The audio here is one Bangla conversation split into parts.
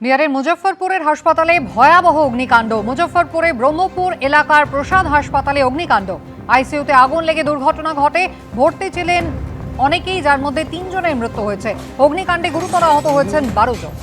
বিহারের মুজফ্ফরপুরের হাসপাতালে ভয়াবহ অগ্নিকাণ্ড। মুজফ্ফরপুরে ব্রহ্মপুর এলাকার প্রসাদ হাসপাতালে অগ্নিকাণ্ড। আইসিইউতে আগুন লেগে দুর্ঘটনা ঘটে। ভর্তি ছিলেন অনেকেই, যার মধ্যে 3 জনের মৃত্যু হয়েছে। অগ্নিকাণ্ডে গুরুতর আহত হয়েছেন 12 জন।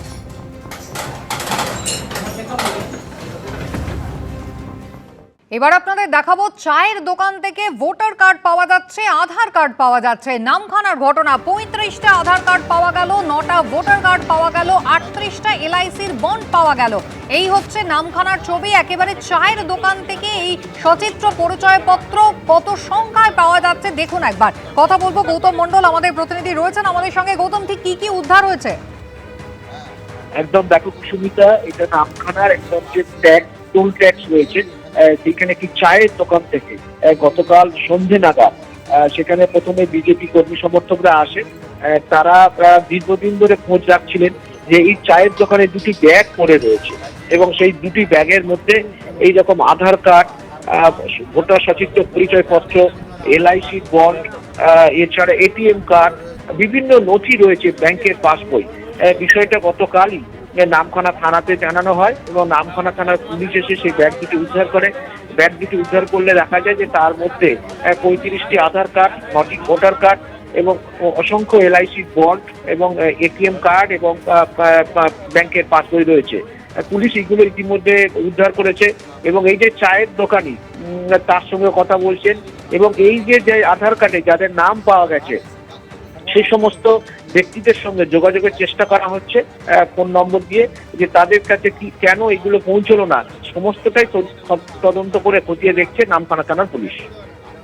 এবার আপনাদের দেখাবো চায়ের দোকান থেকে ভোটার কার্ড পাওয়া যাচ্ছে, আধার কার্ড পাওয়া যাচ্ছে। নামখানার ঘটনা। 35টা আধার কার্ড পাওয়া গেল, 9টা ভোটার কার্ড পাওয়া গেল, 38টা এলআইসির বন্ড পাওয়া গেল। এই হচ্ছে নামখানার ছবি। একেবারে চায়ের দোকান থেকে এই সচিত্র পরিচয়পত্র কত সংখ্যায় পাওয়া যাচ্ছে দেখুন একবার। কথা বলবো গৌতম মণ্ডল, আমাদের প্রতিনিধি রয়েছেন আমাদের সঙ্গে। গৌতম, ঠিক কি কি উদ্ধার হয়েছে? একদম দেখো সুমিতা, এটা নামখানার একদম যে ট্যাক্স, টোল ট্যাক্স রয়েছে সেখানে একটি চায়ের দোকান থেকে গতকাল সন্ধে নাগাদ সেখানে প্রথমে বিজেপি কর্মী সমর্থকরা আসে। তারা দীর্ঘদিন ধরে খোঁজ রাখছিলেন যে এই চায়ের দোকানে 2টি ব্যাগ পড়ে রয়েছে এবং সেই 2টি ব্যাগের মধ্যে এই রকম আধার কার্ড, ভোটার সচিত্র পরিচয়পত্র, এলআইসি বন্ড, এছাড়া এটিএম কার্ড, বিভিন্ন নথি রয়েছে, ব্যাংকের পাসবই। বিষয়টা গতকালই নামখানা থানাতে জানানো হয় এবং নামখানা থানার পুলিশ এসে সেই ব্যাগ দুটি উদ্ধার করে। ব্যাগ দুটি উদ্ধার করলে দেখা যায় যে তার মধ্যে 35টি আধার কার্ড, 9টি ভোটার কার্ড এবং অসংখ্য এলআইসি বন্ড এবং এটিএম কার্ড এবং ব্যাংকের পাসবই রয়েছে। পুলিশ এইগুলো ইতিমধ্যে উদ্ধার করেছে এবং এই যে চায়ের দোকানি তার সঙ্গে কথা বলছেন এবং এই যে আধার কার্ডে যাদের নাম পাওয়া গেছে সেই সমস্ত ব্যক্তিদের সঙ্গে যোগাযোগের চেষ্টা করা হচ্ছে ফোন নম্বর দিয়ে, যে তাদের কাছে কি কেন এগুলো পৌঁছলো না, সমস্তটাই তদন্ত করে খতিয়ে দেখছে নামখানা থানার পুলিশ।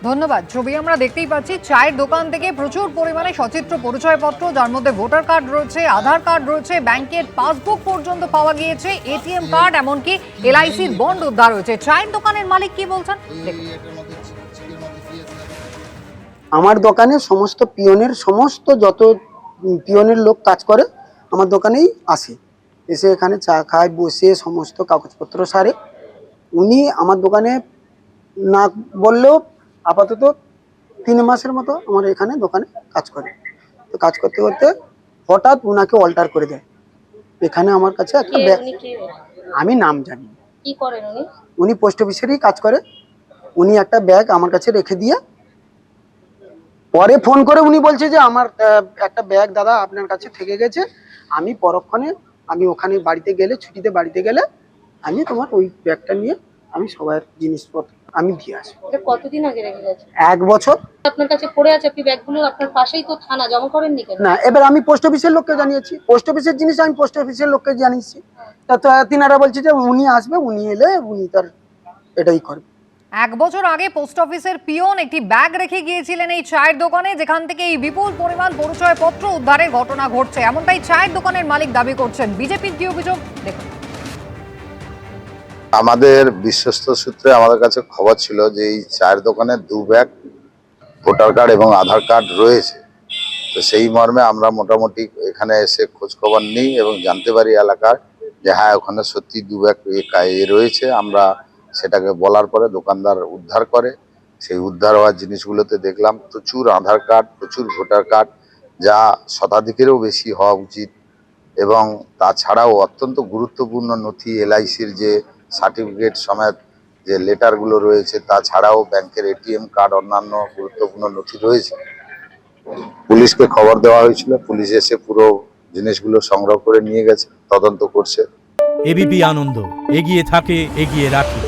ধন্যবাদ। ছবি আমরা দেখতেই পাচ্ছি, চায়ের দোকান থেকে প্রচুর পরিমাণে সচিত্র পরিচয়পত্র, যার মধ্যে ভোটার কার্ড রয়েছে, আধার কার্ড রয়েছে, ব্যাংকের পাসবুক পর্যন্ত পাওয়া গিয়েছে, এটিএম কার্ড, এমনকি এলআইসির বন্ড উদ্ধার হয়েছে। চায়ের দোকানের মালিক কি বলছেন দেখুন। আমার দোকানে সমস্ত যত পিয়নের লোক কাজ করে আমার দোকানেই আসে, এসে এখানে চা খায়, বসে সমস্ত কাগজপত্র সারে। উনি আমার দোকানে না বললেও আপাতত 3 মাসের মতো আমার এখানে দোকানে কাজ করে। তো কাজ করতে করতে হঠাৎ উনাকে অল্টার করে দেয়। এখানে আমার কাছে একটা ব্যাগ, আমি নাম জানি, কি করেন উনি? উনি পোস্ট অফিসেরই কাজ করে। উনি একটা ব্যাগ আমার কাছে রেখে দিয়ে পরে ফোন করে উনি বলছে যে আমার একটা ব্যাগ দাদা আপনার কাছে থেকে গেছে, আমি পরক্ষণে আমি ওখানে বাড়িতে গেলে, ছুটিতে বাড়িতে গেলে আমি তোমার ওই ব্যাগটা নিয়ে আমি সবার জিনিসপত্র আমি দিয়ে আসবো। এটা কতদিন আগে রেখে গেছে? 1 বছর আপনার কাছে পড়ে আছে, আপনি ব্যাগগুলো আপনার পাশেই তো থানা, জমা করেননি কেন? না, এবার আমি পোস্ট অফিসের লোককে জানিয়েছি, পোস্ট অফিসের জিনিস আমি পোস্ট অফিসের লোককে জানিয়েছি। তা তো তিনারা বলছে যে উনি আসবে, উনি এলে উনি তার এটাই করবে। 1 বছর আগে পোস্ট অফিসের পিয়ন একটি ব্যাগ রেখে গিয়েছিলেন এই চায়ের দোকানে, যেখান থেকে এই বিপুল পরিমাণ পরিচয়পত্র উদ্ধারের ঘটনা ঘটছে, এমনটাই চায়ের দোকানের মালিক দাবি করছেন। বিজেপির কি অভিযোগ দেখুন। আমাদের বিশ্বস্ত সূত্রে আমাদের কাছে খবর ছিল যে এই চায়ের দোকানে 2 ব্যাগ ভোটার কার্ড এবং আধার কার্ড রয়েছে। তো সেই মর্মে আমরা মোটামুটি এখানে এসে খোঁজ খবর নিই এবং জানতে পারি এলাকার যে হ্যাঁ ওখানে সত্যি 2 ব্যাগ রয়েছে। আমরা সেটাকে বলার পরে দোকানদার উদ্ধার করে। সেই উদ্ধার হওয়ার জিনিসগুলোতে দেখলাম প্রচুর আধার কার্ড, প্রচুর ভোটার কার্ড, যা শতাধিকেরও বেশি হওয়া উচিত, এবং তাছাড়াও অত্যন্ত গুরুত্বপূর্ণ নথি, এলআইসির যে সার্টিফিকেট সমেত যে লেটারগুলো রয়েছে, তাছাড়াও ব্যাংকের এটিএম কার্ড, অন্যান্য গুরুত্বপূর্ণ নথি রয়েছে। পুলিশকে খবর দেওয়া হয়েছিল, পুলিশ এসে পুরো জিনিসগুলো সংগ্রহ করে নিয়ে গেছে, তদন্ত করছে। এবিপি আনন্দ এগিয়ে থাকে, এগিয়ে রাখে।